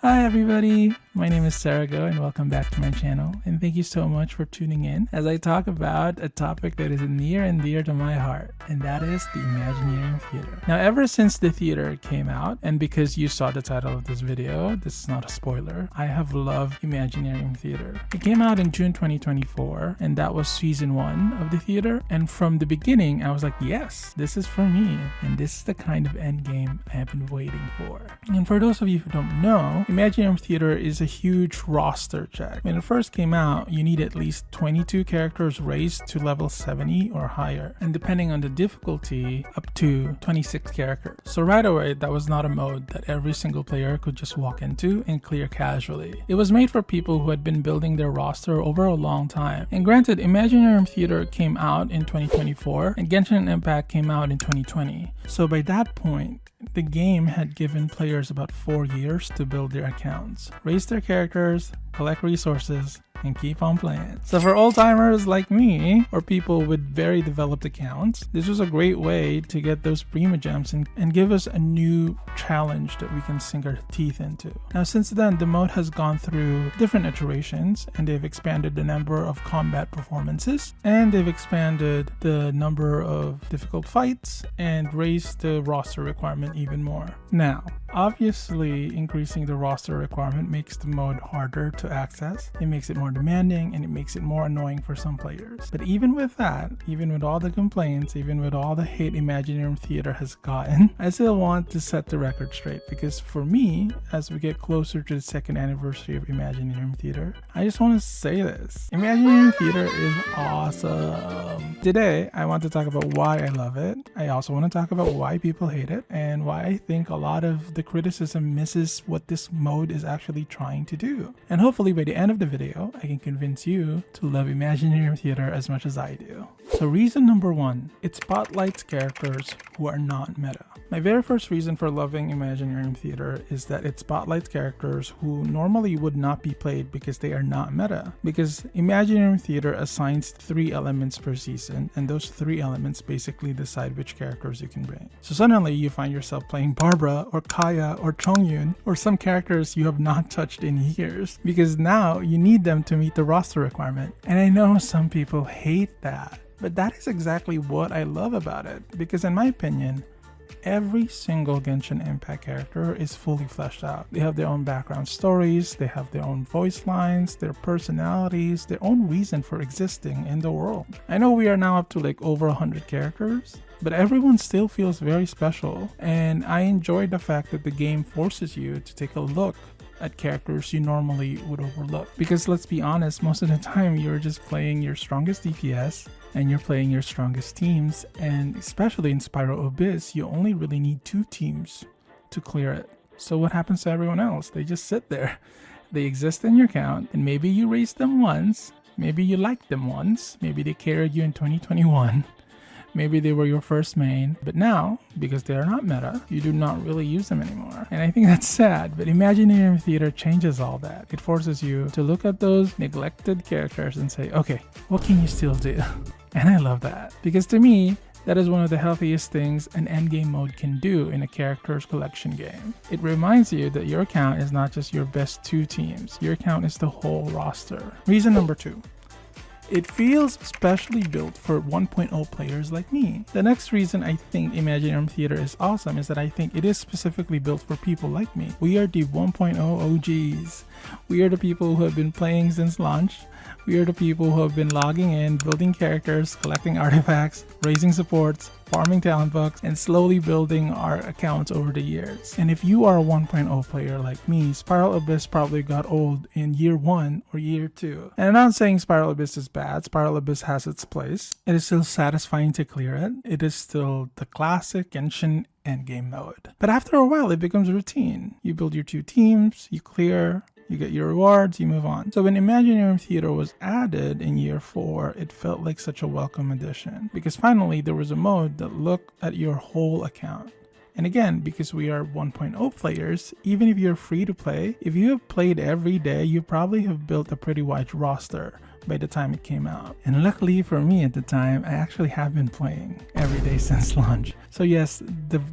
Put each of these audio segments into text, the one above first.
Hi everybody, my name is Seragough and welcome back to my channel, and thank you so much for tuning in as I talk about a topic that is near and dear to my heart, and that is the Imaginarium Theater. Now, ever since the theater came out, and because you saw the title of this video, this is not a spoiler, I have loved Imaginarium Theater. It came out in June 2024, and that was season 1 of the theater, and from the beginning I was like, yes, this is for me, and this is the kind of endgame I have been waiting for. And for those of you who don't know, Imaginarium Theater is a huge roster check. When it first came out, you need at least 22 characters raised to level 70 or higher, and depending on the difficulty, up to 26 characters. So right away, that was not a mode that every single player could just walk into and clear casually. It was made for people who had been building their roster over a long time. And granted, Imaginarium Theater came out in 2024, and Genshin Impact came out in 2020. So by that point, the game had given players about 4 years to build their accounts, raise their characters, collect resources, and keep on playing. So for old-timers like me, or people with very developed accounts, this was a great way to get those prima gems and give us a new challenge that we can sink our teeth into. Now since then, the mode has gone through different iterations, and they've expanded the number of combat performances, and they've expanded the number of difficult fights, and raised the roster requirement even more. Now, obviously, increasing the roster requirement makes the mode harder to access. It makes it more demanding, and it makes it more annoying for some players. But even with that, even with all the complaints, even with all the hate Imaginarium Theater has gotten, I still want to set the record straight, because for me, as we get closer to the 2nd anniversary of Imaginarium Theater, I just want to say this. Imaginarium Theater is awesome. Today, I want to talk about why I love it. I also want to talk about why people hate it, and why I think a lot of the criticism misses what this mode is actually trying to do. And hopefully by the end of the video, I can convince you to love Imaginarium Theater as much as I do. So reason number 1, it spotlights characters who are not meta. My very first reason for loving Imaginarium Theater is that it spotlights characters who normally would not be played because they are not meta. Because Imaginarium Theater assigns 3 elements per season, and those 3 elements basically decide which characters you can bring. So suddenly you find yourself playing Barbara or Kaya or Chongyun or some characters you have not touched in years, because now you need them to meet the roster requirement. And I know some people hate that, but that is exactly what I love about it, because in my opinion, every single Genshin Impact character is fully fleshed out. They have their own background stories, they have their own voice lines, their personalities, their own reason for existing in the world. I know we are now up to like over 100 characters, but everyone still feels very special, and I enjoy the fact that the game forces you to take a look at characters you normally would overlook. Because let's be honest, most of the time you're just playing your strongest DPS, and you're playing your strongest teams, and especially in Spiral Abyss, you only really need 2 teams to clear it. So what happens to everyone else? They just sit there. They exist in your account, and maybe you raised them once, maybe you liked them once, maybe they carried you in 2021, maybe they were your first main, but now, because they are not meta, you do not really use them anymore. And I think that's sad, but Imaginarium Theater changes all that. It forces you to look at those neglected characters and say, okay, what can you still do? And I love that, because to me, that is one of the healthiest things an endgame mode can do in a character's collection game. It reminds you that your account is not just your best 2 teams, your account is the whole roster. Reason number 2. It feels specially built for 1.0 players like me. The next reason I think Imaginarium Theater is awesome is that I think it is specifically built for people like me. We are the 1.0 OGs. We are the people who have been playing since launch. We are the people who have been logging in, building characters, collecting artifacts, raising supports, farming talent bucks, and slowly building our accounts over the years. And if you are a 1.0 player like me, Spiral Abyss probably got old in year 1 or year 2. And I'm not saying Spiral Abyss is bad. Spiral Abyss has its place. It is still satisfying to clear it. It is still the classic Genshin endgame mode. But after a while, it becomes routine. You build your 2 teams, you clear, you get your rewards, you move on. So when Imaginarium Theater was added in year 4, it felt like such a welcome addition, because finally there was a mode that looked at your whole account. And again, because we are 1.0 players, even if you're free to play, if you have played every day, you probably have built a pretty wide roster. by the time it came out. And luckily for me at the time, I actually have been playing every day since launch. So yes,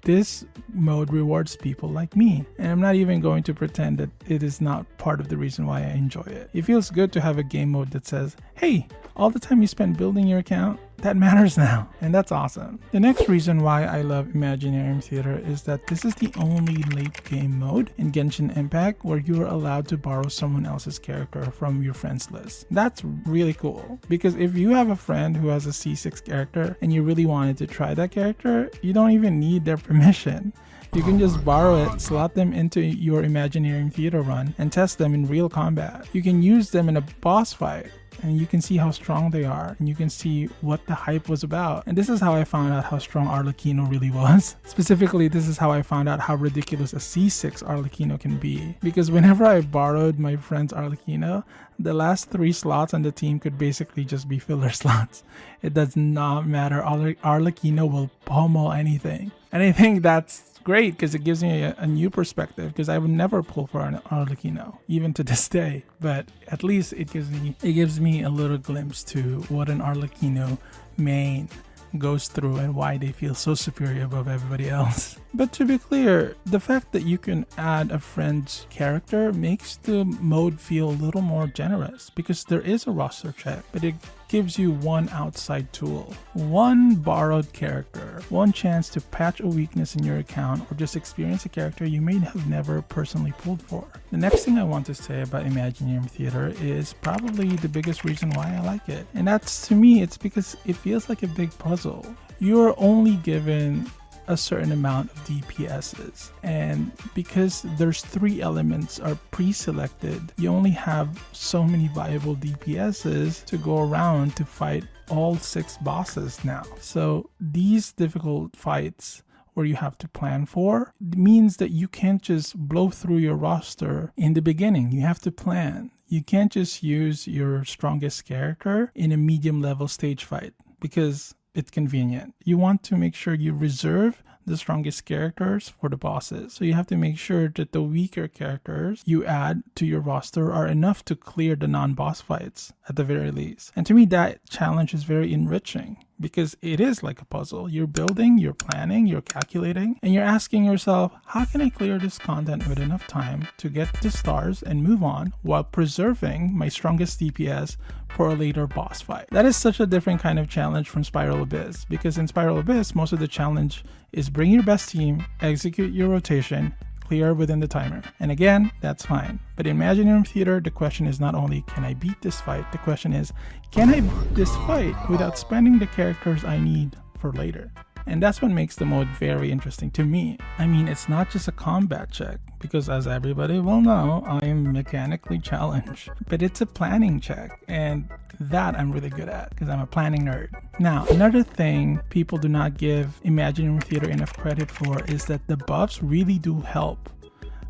this mode rewards people like me. And I'm not even going to pretend that it is not part of the reason why I enjoy it. It feels good to have a game mode that says, hey, all the time you spend building your account, that matters now, and that's awesome. The next reason why I love Imaginarium Theater is that this is the only late game mode in Genshin Impact where you are allowed to borrow someone else's character from your friends list. That's really cool, because if you have a friend who has a C6 character and you really wanted to try that character, you don't even need their permission. You can just borrow it, slot them into your Imaginarium Theater run, and test them in real combat. You can use them in a boss fight, and you can see how strong they are, and you can see what the hype was about. And this is how I found out how strong Arlecchino really was. Specifically, this is how I found out how ridiculous a C6 Arlecchino can be. Because whenever I borrowed my friend's Arlecchino, the last 3 slots on the team could basically just be filler slots. It does not matter. Arlecchino will pummel anything. And I think that's great because it gives me a new perspective, because I would never pull for an Arlecchino even to this day, but at least it gives me a little glimpse to what an Arlecchino main goes through and why they feel so superior above everybody else. But to be clear, the fact that you can add a friend's character makes the mode feel a little more generous, because there is a roster check, but it gives you one outside tool, one borrowed character, one chance to patch a weakness in your account or just experience a character you may have never personally pulled for. The next thing I want to say about Imaginarium Theater is probably the biggest reason why I like it. And that's, to me, it's because it feels like a big puzzle. You're only given a certain amount of DPSs, and because there's 3 elements are pre-selected, you only have so many viable DPSs to go around to fight all 6 bosses now. So these difficult fights where you have to plan for means that you can't just blow through your roster in the beginning. You have to plan. You can't just use your strongest character in a medium level stage fight because it's convenient. You want to make sure you reserve the strongest characters for the bosses. So you have to make sure that the weaker characters you add to your roster are enough to clear the non-boss fights at the very least. And to me, that challenge is very enriching, because it is like a puzzle. You're building, you're planning, you're calculating, and you're asking yourself, how can I clear this content with enough time to get the stars and move on while preserving my strongest DPS for a later boss fight? That is such a different kind of challenge from Spiral Abyss, because in Spiral Abyss, most of the challenge is bring your best team, execute your rotation, clear within the timer. And again, that's fine. But in Imaginarium Theater, the question is not only, can I beat this fight? The question is, can I beat this fight without spending the characters I need for later? And that's what makes the mode very interesting to me. I mean, it's not just a combat check, because as everybody will know, I am mechanically challenged, but it's a planning check, and that I'm really good at because I'm a planning nerd. Now, another thing people do not give Imaginarium Theater enough credit for is that the buffs really do help.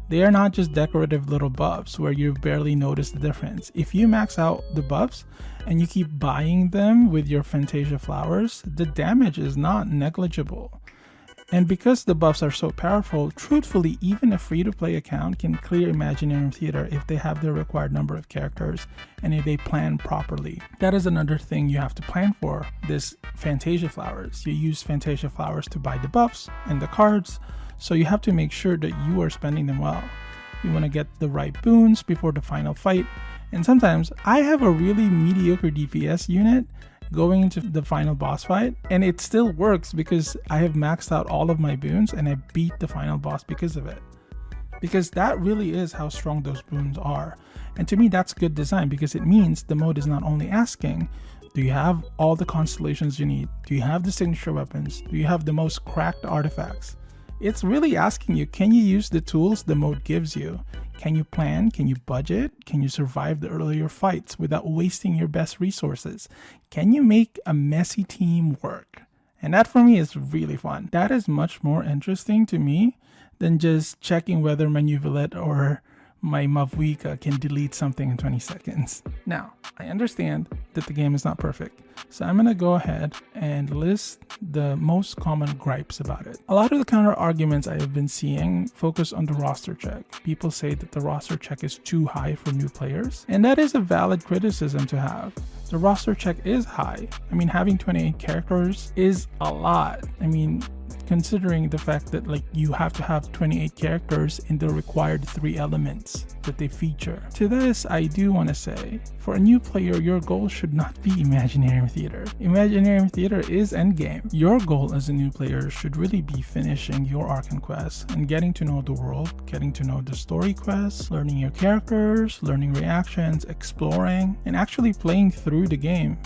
They are not just decorative little buffs where you barely notice the difference. If you max out the buffs and you keep buying them with your Fantasia flowers, the damage is not negligible. And because the buffs are so powerful, truthfully, even a free-to-play account can clear Imaginarium Theater if they have the required number of characters and if they plan properly. That is another thing you have to plan for, this Fantasia flowers. You use Fantasia flowers to buy the buffs and the cards, so you have to make sure that you are spending them well. You want to get the right boons before the final fight, and sometimes I have a really mediocre DPS unit going into the final boss fight, and it still works because I have maxed out all of my boons and I beat the final boss because of it. Because that really is how strong those boons are. And to me, that's good design, because it means the mode is not only asking, do you have all the constellations you need? Do you have the signature weapons? Do you have the most cracked artifacts? It's really asking you, can you use the tools the mode gives you? Can you plan? Can you budget? Can you survive the earlier fights without wasting your best resources? Can you make a messy team work? And that for me is really fun. That is much more interesting to me than just checking whether Maneuverlet or my Mavwika can delete something in 20 seconds. Now, I understand that the game is not perfect, so I'm gonna go ahead and list the most common gripes about it. A lot of the counter arguments I have been seeing focus on the roster check. People say that the roster check is too high for new players, and that is a valid criticism to have. The roster check is high. I mean, having 28 characters is a lot. I mean, considering the fact that like you have to have 28 characters in the required 3 elements that they feature. To this, I do want to say, for a new player, your goal should not be Imaginarium Theater. Imaginarium Theater is Endgame. Your goal as a new player should really be finishing your arc and quests and getting to know the world, getting to know the story quests, learning your characters, learning reactions, exploring, and actually playing through the game,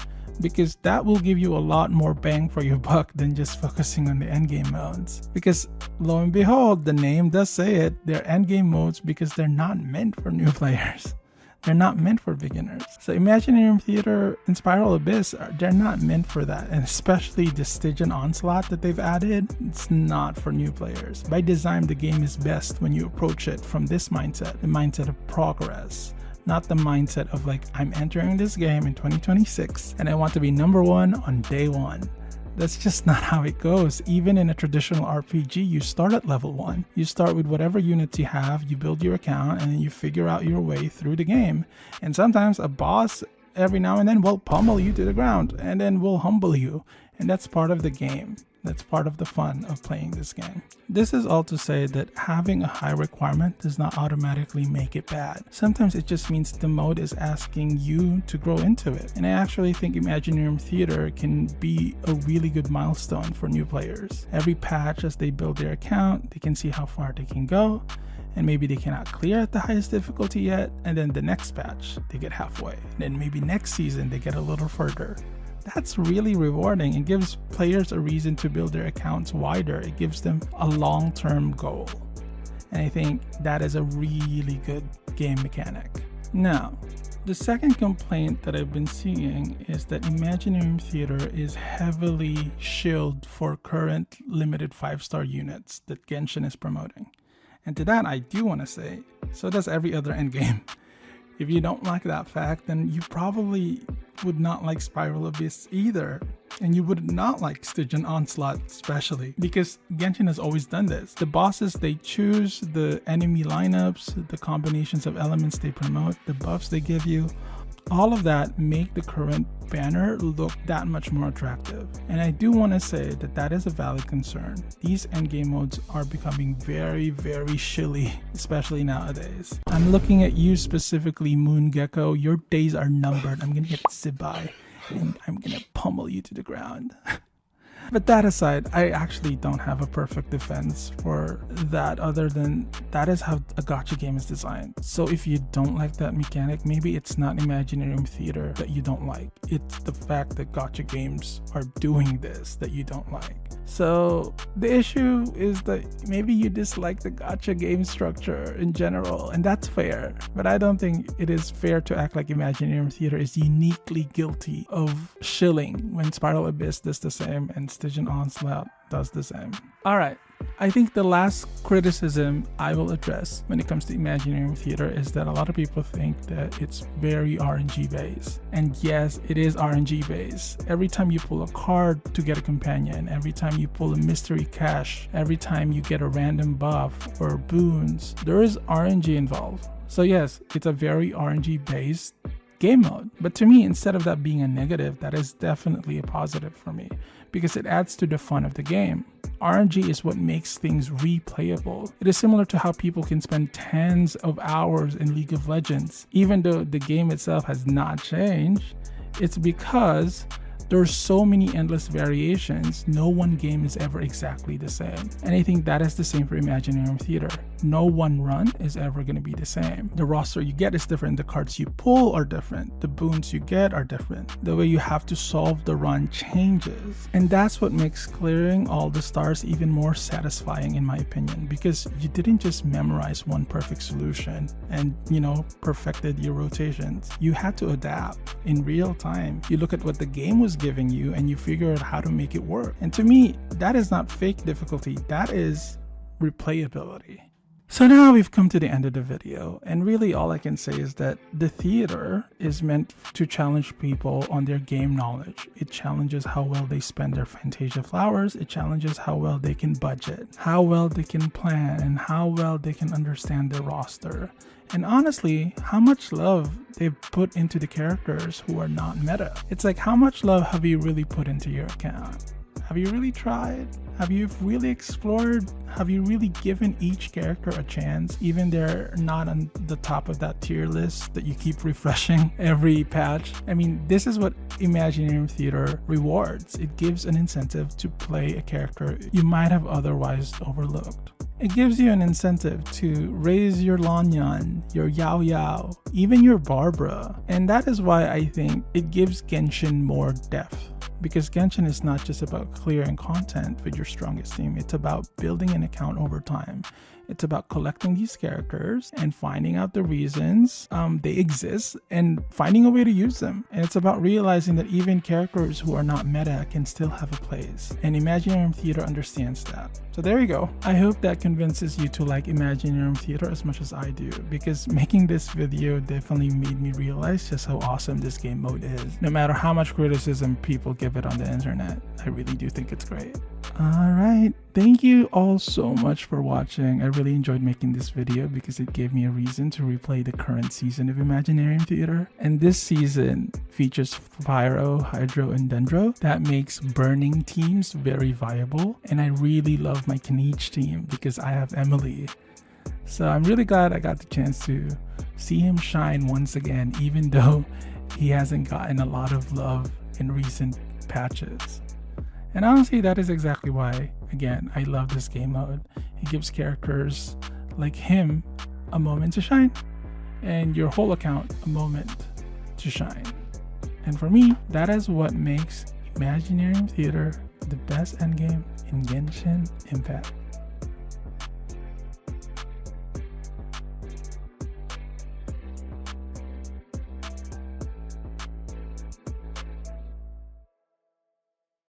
because that will give you a lot more bang for your buck than just focusing on the endgame modes. Because lo and behold, the name does say it, they're endgame modes because they're not meant for new players. They're not meant for beginners. So Imaginarium Theater and Spiral Abyss, they're not meant for that. And especially the Stygian Onslaught that they've added, it's not for new players. By design, the game is best when you approach it from this mindset, the mindset of progress. Not the mindset of like, I'm entering this game in 2026 and I want to be number 1 on day 1. That's just not how it goes. Even in a traditional RPG, you start at level 1. You start with whatever units you have, you build your account, and then you figure out your way through the game. And sometimes a boss every now and then will pummel you to the ground and then will humble you. And that's part of the game. That's part of the fun of playing this game. This is all to say that having a high requirement does not automatically make it bad. Sometimes it just means the mode is asking you to grow into it. And I actually think Imaginarium Theater can be a really good milestone for new players. Every patch, as they build their account, they can see how far they can go. And maybe they cannot clear at the highest difficulty yet. And then the next patch, they get halfway. And then maybe next season, they get a little further. That's really rewarding. It gives players a reason to build their accounts wider. It gives them a long-term goal. And I think that is a really good game mechanic. Now, the second complaint that I've been seeing is that Imaginarium Theater is heavily shilled for current limited 5-star units that Genshin is promoting. And to that, I do want to say, so does every other endgame. If you don't like that fact, then you probably would not like Spiral Abyss either. And you would not like Stygian Onslaught especially, because Genshin has always done this. The bosses they choose, the enemy lineups, the combinations of elements they promote, the buffs they give you, all of that make the current banner look that much more attractive. And I do want to say that that is a valid concern. These endgame modes are becoming very, very shilly, especially nowadays. I'm looking at you specifically, Moon Gecko. Your days are numbered. I'm gonna get Zibai and I'm gonna pummel you to the ground. But that aside, I actually don't have a perfect defense for that other than that is how a gacha game is designed. So if you don't like that mechanic, maybe it's not Imaginarium Theater that you don't like. It's the fact that gacha games are doing this that you don't like. So the issue is that maybe you dislike the gacha game structure in general, and that's fair. But I don't think it is fair to act like Imaginarium Theater is uniquely guilty of shilling when Spiral Abyss does the same and Stygian Onslaught does the same. Alright, I think the last criticism I will address when it comes to Imaginarium Theater is that a lot of people think that it's very RNG based. And yes, it is RNG based. Every time you pull a card to get a companion, every time you pull a mystery cache, every time you get a random buff or boons, there is RNG involved. So yes, it's a very RNG based game mode. But to me, instead of that being a negative, that is definitely a positive for me because it adds to the fun of the game. RNG is what makes things replayable. It is similar to how people can spend tens of hours in League of Legends. Even though the game itself has not changed, it's because there's so many endless variations. No one game is ever exactly the same. And I think that is the same for Imaginarium Theater. No one run is ever going to be the same. The roster you get is different. The cards you pull are different. The boons you get are different. The way you have to solve the run changes. And that's what makes clearing all the stars even more satisfying in my opinion, because you didn't just memorize one perfect solution and, perfected your rotations. You had to adapt in real time. You look at what the game was giving you and you figure out how to make it work. And to me, that is not fake difficulty. That is replayability. So now we've come to the end of the video, and really all I can say is that the theater is meant to challenge people on their game knowledge. It challenges how well they spend their Fantasia flowers, it challenges how well they can budget, how well they can plan, and how well they can understand their roster. And honestly, how much love they've put into the characters who are not meta. It's like, how much love have you really put into your account? Have you really tried? Have you really explored? Have you really given each character a chance, even they're not on the top of that tier list that you keep refreshing every patch? I mean, this is what Imaginarium Theater rewards. It gives an incentive to play a character you might have otherwise overlooked. It gives you an incentive to raise your Lanyan, your Yao Yao, even your Barbara. And that is why I think it gives Genshin more depth. Because Genshin is not just about clearing content with your strongest team, it's about building an account over time. It's about collecting these characters and finding out the reasons they exist and finding a way to use them. And it's about realizing that even characters who are not meta can still have a place. And Imaginarium Theater understands that. So there you go. I hope that convinces you to like Imaginarium Theater as much as I do, because making this video definitely made me realize just how awesome this game mode is. No matter how much criticism people give it on the internet, I really do think it's great. Alright, thank you all so much for watching. I really enjoyed making this video because it gave me a reason to replay the current season of Imaginarium Theater. And this season features Pyro, Hydro, and Dendro. That makes burning teams very viable. And I really love my Knight team because I have Emily. So I'm really glad I got the chance to see him shine once again, even though he hasn't gotten a lot of love in recent patches. And honestly, that is exactly why, again, I love this game mode. It gives characters like him a moment to shine, and your whole account a moment to shine. And for me, that is what makes Imaginarium Theater the best endgame in Genshin Impact.